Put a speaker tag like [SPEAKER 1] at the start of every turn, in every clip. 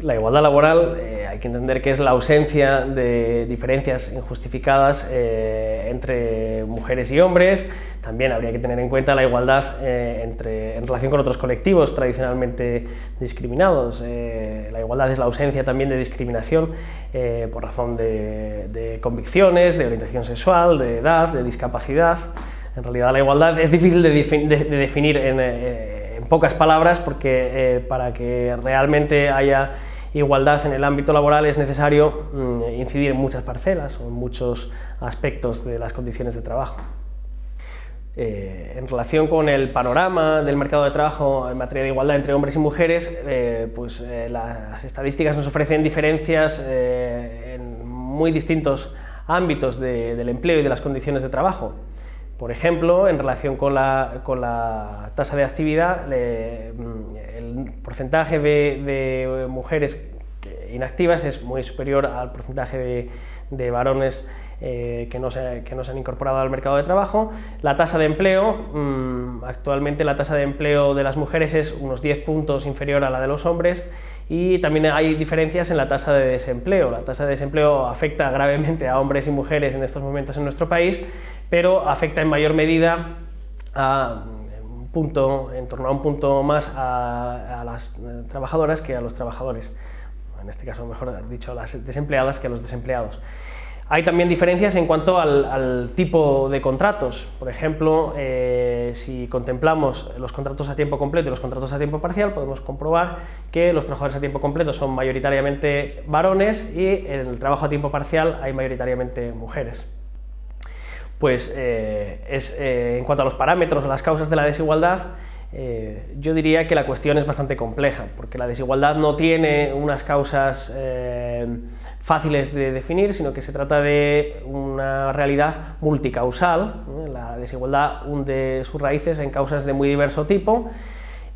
[SPEAKER 1] La igualdad laboral hay que entender que es la ausencia de diferencias injustificadas entre mujeres y hombres. También habría que tener en cuenta la igualdad en relación con otros colectivos tradicionalmente discriminados. La igualdad es la ausencia también de discriminación por razón de convicciones, de orientación sexual, de edad, de discapacidad. En realidad la igualdad es difícil de definir en pocas palabras, porque para que realmente haya igualdad en el ámbito laboral es necesario incidir en muchas parcelas o en muchos aspectos de las condiciones de trabajo. En relación con el panorama del mercado de trabajo en materia de igualdad entre hombres y mujeres, las estadísticas nos ofrecen diferencias en muy distintos ámbitos del empleo y de las condiciones de trabajo. Por ejemplo, en relación con la tasa de actividad, el porcentaje de mujeres inactivas es muy superior al porcentaje de varones que no se han incorporado al mercado de trabajo. La tasa de empleo, actualmente la tasa de empleo de las mujeres es unos 10 puntos inferior a la de los hombres, y también hay diferencias en la tasa de desempleo. La tasa de desempleo afecta gravemente a hombres y mujeres en estos momentos en nuestro país, pero afecta en mayor medida en torno a un punto más a las trabajadoras que a los trabajadores. En este caso, mejor dicho, a las desempleadas que a los desempleados. Hay también diferencias en cuanto al tipo de contratos. Por ejemplo, si contemplamos los contratos a tiempo completo y los contratos a tiempo parcial, podemos comprobar que los trabajadores a tiempo completo son mayoritariamente varones y en el trabajo a tiempo parcial hay mayoritariamente mujeres. Pues en cuanto a los parámetros o las causas de la desigualdad, yo diría que la cuestión es bastante compleja, porque la desigualdad no tiene unas causas fáciles de definir, sino que se trata de una realidad multicausal. La desigualdad hunde sus raíces en causas de muy diverso tipo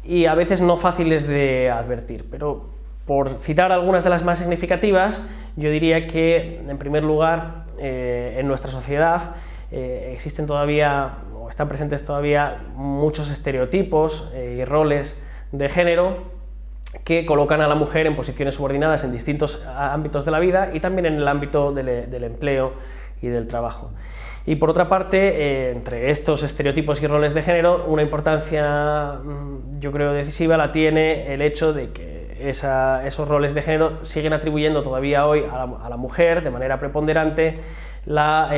[SPEAKER 1] y a veces no fáciles de advertir, pero por citar algunas de las más significativas, yo diría que, en primer lugar, en nuestra sociedad existen todavía, o están presentes todavía, muchos estereotipos y roles de género que colocan a la mujer en posiciones subordinadas en distintos ámbitos de la vida y también en el ámbito del empleo y del trabajo. Y por otra parte, entre estos estereotipos y roles de género, una importancia, yo creo, decisiva la tiene el hecho de que esos roles de género siguen atribuyendo todavía hoy a la mujer de manera preponderante la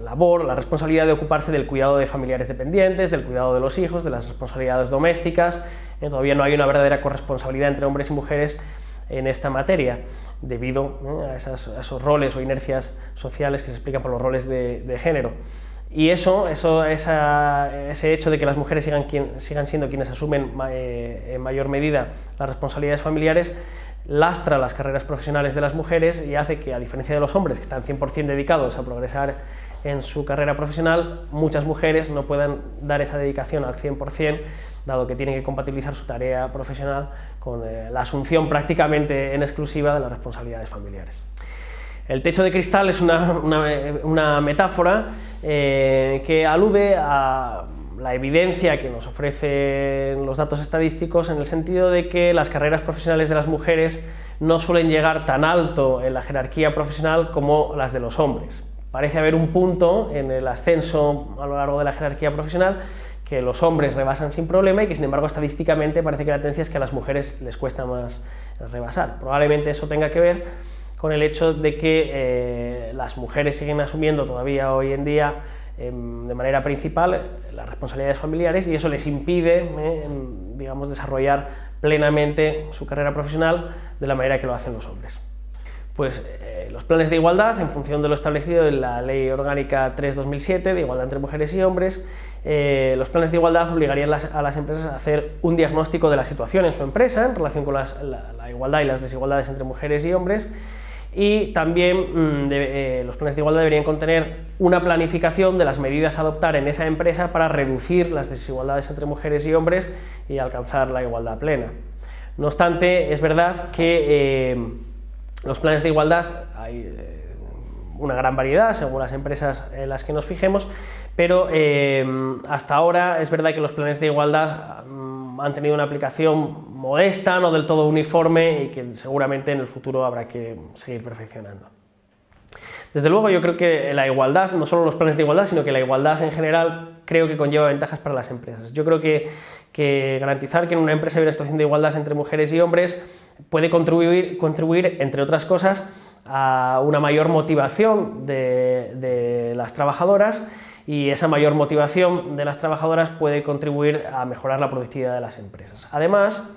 [SPEAKER 1] labor, la responsabilidad de ocuparse del cuidado de familiares dependientes, del cuidado de los hijos, de las responsabilidades domésticas. Todavía no hay una verdadera corresponsabilidad entre hombres y mujeres en esta materia, debido a esos roles o inercias sociales que se explican por los roles de género. Y ese hecho de que las mujeres sigan siendo quienes asumen en mayor medida las responsabilidades familiares, lastra las carreras profesionales de las mujeres y hace que, a diferencia de los hombres que están 100% dedicados a progresar en su carrera profesional, muchas mujeres no puedan dar esa dedicación al 100%, dado que tienen que compatibilizar su tarea profesional con la asunción prácticamente en exclusiva de las responsabilidades familiares. El techo de cristal es una metáfora que alude a la evidencia que nos ofrecen los datos estadísticos, en el sentido de que las carreras profesionales de las mujeres no suelen llegar tan alto en la jerarquía profesional como las de los hombres. Parece haber un punto en el ascenso a lo largo de la jerarquía profesional que los hombres rebasan sin problema y que, sin embargo, estadísticamente parece que la tendencia es que a las mujeres les cuesta más rebasar. Probablemente eso tenga que ver con el hecho de que las mujeres siguen asumiendo todavía hoy en día de manera principal las responsabilidades familiares, y eso les impide digamos, desarrollar plenamente su carrera profesional de la manera que lo hacen los hombres. Pues los planes de igualdad, en función de lo establecido en la Ley Orgánica 3/2007 de igualdad entre mujeres y hombres, los planes de igualdad obligarían a las empresas a hacer un diagnóstico de la situación en su empresa en relación con la igualdad y las desigualdades entre mujeres y hombres, y también los planes de igualdad deberían contener una planificación de las medidas a adoptar en esa empresa para reducir las desigualdades entre mujeres y hombres y alcanzar la igualdad plena. No obstante, es verdad que los planes de igualdad hay una gran variedad según las empresas en las que nos fijemos, pero hasta ahora es verdad que los planes de igualdad han tenido una aplicación modesta, no del todo uniforme y que seguramente en el futuro habrá que seguir perfeccionando. Desde luego yo creo que la igualdad, no solo los planes de igualdad, sino que la igualdad en general creo que conlleva ventajas para las empresas. Yo creo que garantizar que en una empresa hay una situación de igualdad entre mujeres y hombres puede contribuir entre otras cosas, a una mayor motivación de las trabajadoras, y esa mayor motivación de las trabajadoras puede contribuir a mejorar la productividad de las empresas. Además,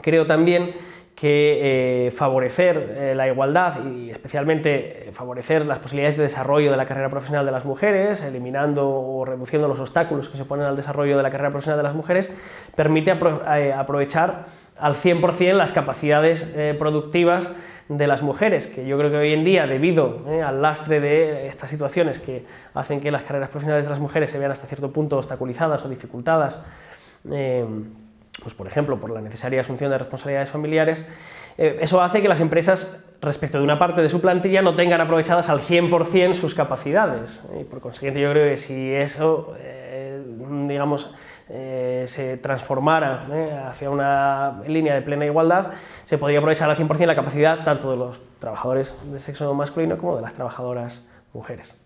[SPEAKER 1] creo también que favorecer la igualdad y especialmente favorecer las posibilidades de desarrollo de la carrera profesional de las mujeres, eliminando o reduciendo los obstáculos que se ponen al desarrollo de la carrera profesional de las mujeres, permite aprovechar al 100% las capacidades productivas de las mujeres, que yo creo que hoy en día, debido al lastre de estas situaciones que hacen que las carreras profesionales de las mujeres se vean hasta cierto punto obstaculizadas o dificultadas, pues por ejemplo por la necesaria asunción de responsabilidades familiares, eso hace que las empresas, respecto de una parte de su plantilla, no tengan aprovechadas al 100% sus capacidades. Y por consiguiente yo creo que si eso, digamos, se transformara hacia una línea de plena igualdad, se podría aprovechar al 100% la capacidad tanto de los trabajadores de sexo masculino como de las trabajadoras mujeres.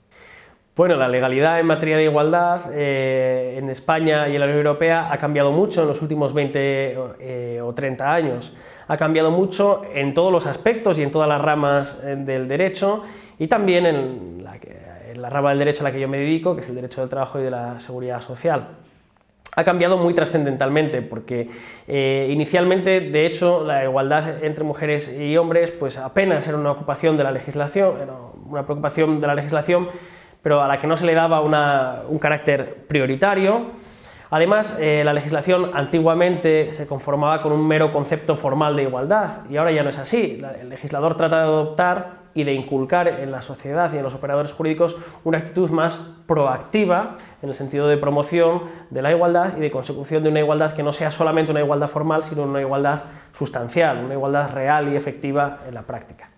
[SPEAKER 1] Bueno, la legalidad en materia de igualdad en España y en la Unión Europea ha cambiado mucho en los últimos 20 o 30 años. Ha cambiado mucho en todos los aspectos y en todas las ramas del derecho, y también en la rama del derecho a la que yo me dedico, que es el derecho del trabajo y de la seguridad social. Ha cambiado muy trascendentalmente porque inicialmente, de hecho, la igualdad entre mujeres y hombres pues apenas era una ocupación de la legislación, era una preocupación de la legislación, pero a la que no se le daba un carácter prioritario. Además, la legislación antiguamente se conformaba con un mero concepto formal de igualdad, y ahora ya no es así. El legislador trata de adoptar y de inculcar en la sociedad y en los operadores jurídicos una actitud más proactiva en el sentido de promoción de la igualdad y de consecución de una igualdad que no sea solamente una igualdad formal, sino una igualdad sustancial, una igualdad real y efectiva en la práctica.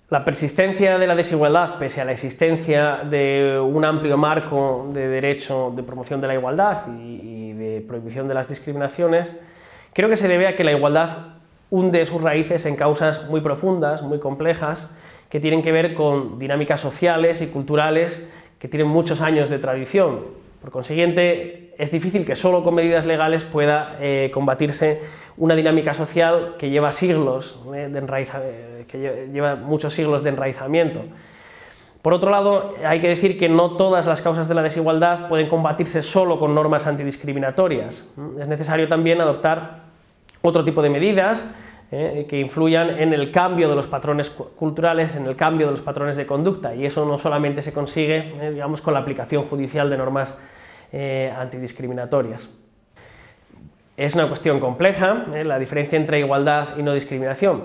[SPEAKER 1] La persistencia de la desigualdad, pese a la existencia de un amplio marco de derecho de promoción de la igualdad y de prohibición de las discriminaciones, creo que se debe a que la igualdad hunde sus raíces en causas muy profundas, muy complejas, que tienen que ver con dinámicas sociales y culturales que tienen muchos años de tradición. Por consiguiente, es difícil que solo con medidas legales pueda combatirse una dinámica social que lleva siglos lleva muchos siglos de enraizamiento. Por otro lado, hay que decir que no todas las causas de la desigualdad pueden combatirse solo con normas antidiscriminatorias. Es necesario también adoptar otro tipo de medidas que influyan en el cambio de los patrones culturales, en el cambio de los patrones de conducta, y eso no solamente se consigue digamos, con la aplicación judicial de normas antidiscriminatorias. Es una cuestión compleja, la diferencia entre igualdad y no discriminación.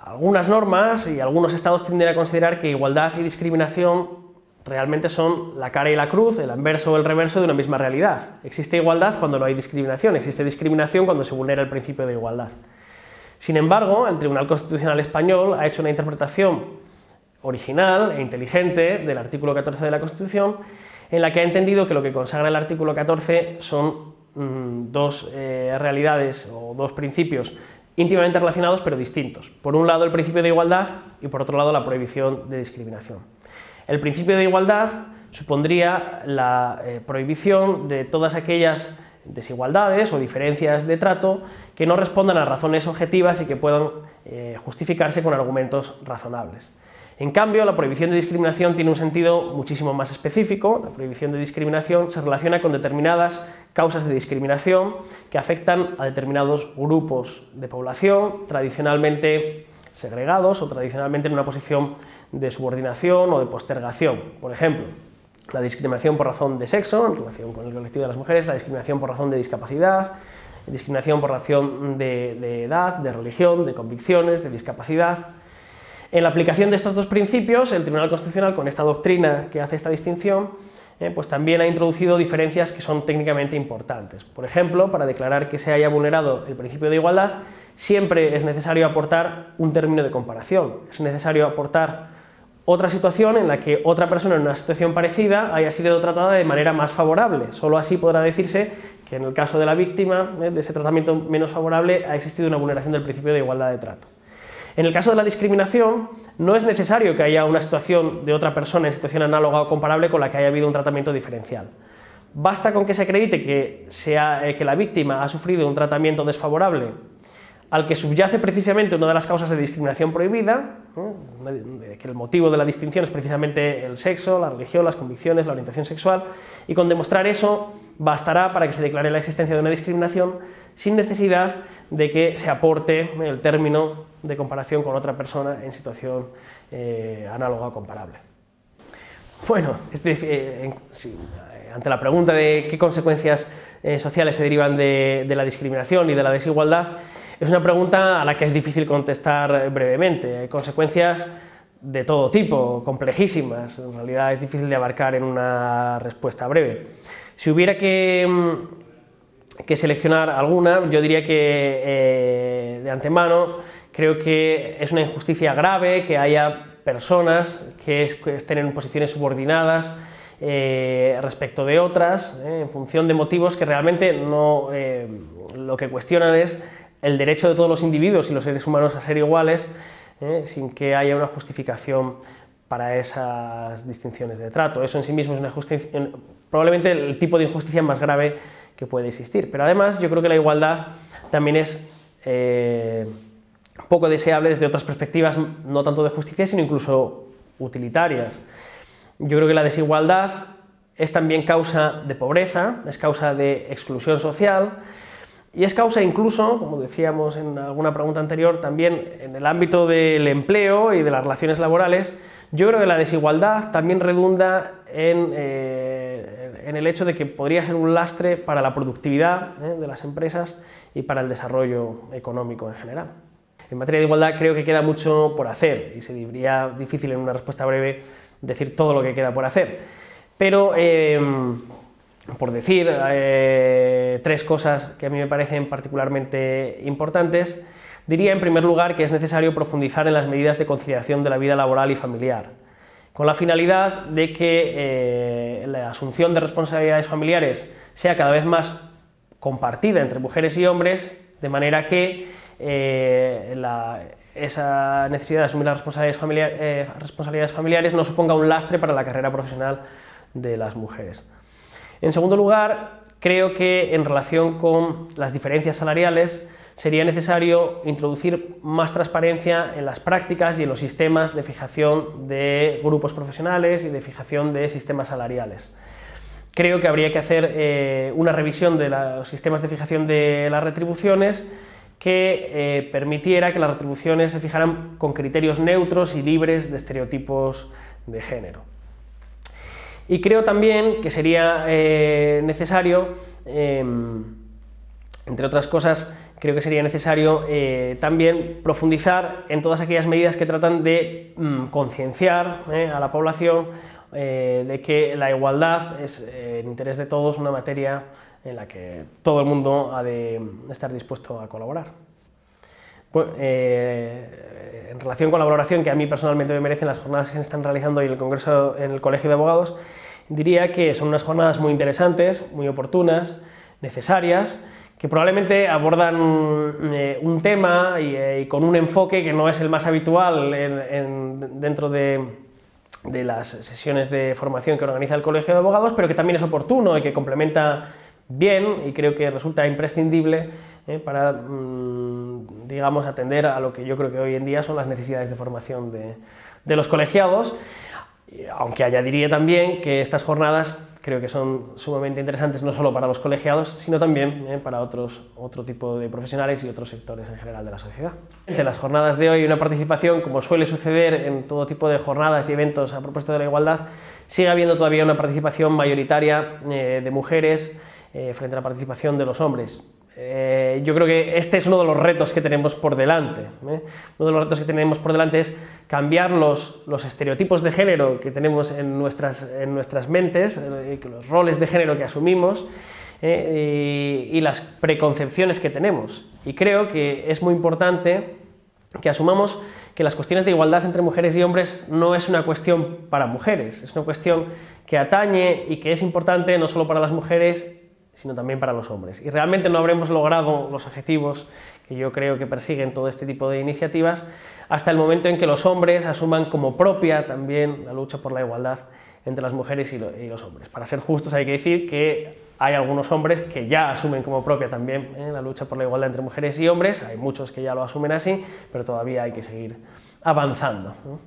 [SPEAKER 1] Algunas normas y algunos estados tienden a considerar que igualdad y discriminación realmente son la cara y la cruz, el anverso o el reverso de una misma realidad. Existe igualdad cuando no hay discriminación, existe discriminación cuando se vulnera el principio de igualdad. Sin embargo, el Tribunal Constitucional Español ha hecho una interpretación original e inteligente del artículo 14 de la Constitución, en la que ha entendido que lo que consagra el artículo 14 son dos realidades o dos principios íntimamente relacionados pero distintos. Por un lado el principio de igualdad y por otro lado la prohibición de discriminación. El principio de igualdad supondría la prohibición de todas aquellas desigualdades o diferencias de trato que no respondan a razones objetivas y que puedan justificarse con argumentos razonables. En cambio, la prohibición de discriminación tiene un sentido muchísimo más específico. La prohibición de discriminación se relaciona con determinadas causas de discriminación que afectan a determinados grupos de población tradicionalmente segregados o tradicionalmente en una posición de subordinación o de postergación. Por ejemplo, la discriminación por razón de sexo en relación con el colectivo de las mujeres, la discriminación por razón de discapacidad, la discriminación por razón de edad, de religión, de convicciones, de discapacidad. En la aplicación de estos dos principios, el Tribunal Constitucional, con esta doctrina que hace esta distinción, pues también ha introducido diferencias que son técnicamente importantes. Por ejemplo, para declarar que se haya vulnerado el principio de igualdad, siempre es necesario aportar un término de comparación, es necesario aportar otra situación en la que otra persona en una situación parecida haya sido tratada de manera más favorable. Solo así podrá decirse que en el caso de la víctima, de ese tratamiento menos favorable, ha existido una vulneración del principio de igualdad de trato. En el caso de la discriminación, no es necesario que haya una situación de otra persona en situación análoga o comparable con la que haya habido un tratamiento diferencial. Basta con que se acredite que la víctima ha sufrido un tratamiento desfavorable al que subyace precisamente una de las causas de discriminación prohibida, que el motivo de la distinción es precisamente el sexo, la religión, las convicciones, la orientación sexual, y con demostrar eso bastará para que se declare la existencia de una discriminación sin necesidad de que se aporte el término de comparación con otra persona en situación análoga o comparable. Bueno, ante la pregunta de qué consecuencias sociales se derivan de la discriminación y de la desigualdad, es una pregunta a la que es difícil contestar brevemente. Hay consecuencias de todo tipo, complejísimas, en realidad es difícil de abarcar en una respuesta breve. Si hubiera que seleccionar alguna, yo diría que de antemano creo que es una injusticia grave que haya personas que estén en posiciones subordinadas respecto de otras, en función de motivos que realmente no lo que cuestionan es el derecho de todos los individuos y los seres humanos a ser iguales, sin que haya una justificación para esas distinciones de trato. Eso en sí mismo es probablemente el tipo de injusticia más grave que puede existir. Pero además yo creo que la igualdad también es poco deseable desde otras perspectivas, no tanto de justicia, sino incluso utilitarias. Yo creo que la desigualdad es también causa de pobreza, es causa de exclusión social, y es causa incluso, como decíamos en alguna pregunta anterior, también en el ámbito del empleo y de las relaciones laborales. Yo creo que la desigualdad también redunda en el hecho de que podría ser un lastre para la productividad de las empresas y para el desarrollo económico en general. En materia de igualdad creo que queda mucho por hacer y sería difícil en una respuesta breve decir todo lo que queda por hacer. Pero por decir tres cosas que a mí me parecen particularmente importantes, diría en primer lugar que es necesario profundizar en las medidas de conciliación de la vida laboral y familiar, con la finalidad de que la asunción de responsabilidades familiares sea cada vez más compartida entre mujeres y hombres, de manera que esa necesidad de asumir las responsabilidades familiares no suponga un lastre para la carrera profesional de las mujeres. En segundo lugar, creo que en relación con las diferencias salariales sería necesario introducir más transparencia en las prácticas y en los sistemas de fijación de grupos profesionales y de fijación de sistemas salariales. Creo que habría que hacer una revisión de los sistemas de fijación de las retribuciones que permitiera que las retribuciones se fijaran con criterios neutros y libres de estereotipos de género. Y creo también que sería necesario, entre otras cosas, creo que sería necesario también profundizar en todas aquellas medidas que tratan de concienciar a la población de que la igualdad es en interés de todos una materia en la que todo el mundo ha de estar dispuesto a colaborar. Bueno, en relación con la valoración que a mí personalmente me merecen las jornadas que se están realizando hoy en el Congreso, en el Colegio de Abogados, diría que son unas jornadas muy interesantes, muy oportunas, necesarias, que probablemente abordan un tema y con un enfoque que no es el más habitual dentro de las sesiones de formación que organiza el Colegio de Abogados, pero que también es oportuno y que complementa bien y creo que resulta imprescindible para, digamos, atender a lo que yo creo que hoy en día son las necesidades de formación de los colegiados, aunque añadiría también que estas jornadas creo que son sumamente interesantes no solo para los colegiados, sino también para otro tipo de profesionales y otros sectores en general de la sociedad. Entre las jornadas de hoy hay una participación, como suele suceder en todo tipo de jornadas y eventos a propósito de la igualdad, sigue habiendo todavía una participación mayoritaria de mujeres frente a la participación de los hombres. Yo creo que este es uno de los retos que tenemos por delante. Uno de los retos que tenemos por delante es cambiar los estereotipos de género que tenemos en nuestras mentes, los roles de género que asumimos y las preconcepciones que tenemos. Y creo que es muy importante que asumamos que las cuestiones de igualdad entre mujeres y hombres no es una cuestión para mujeres, es una cuestión que atañe y que es importante no solo para las mujeres, sino también para los hombres. Y realmente no habremos logrado los objetivos que yo creo que persiguen todo este tipo de iniciativas hasta el momento en que los hombres asuman como propia también la lucha por la igualdad entre las mujeres y los hombres. Para ser justos hay que decir que hay algunos hombres que ya asumen como propia también la lucha por la igualdad entre mujeres y hombres, hay muchos que ya lo asumen así, pero todavía hay que seguir avanzando, ¿no?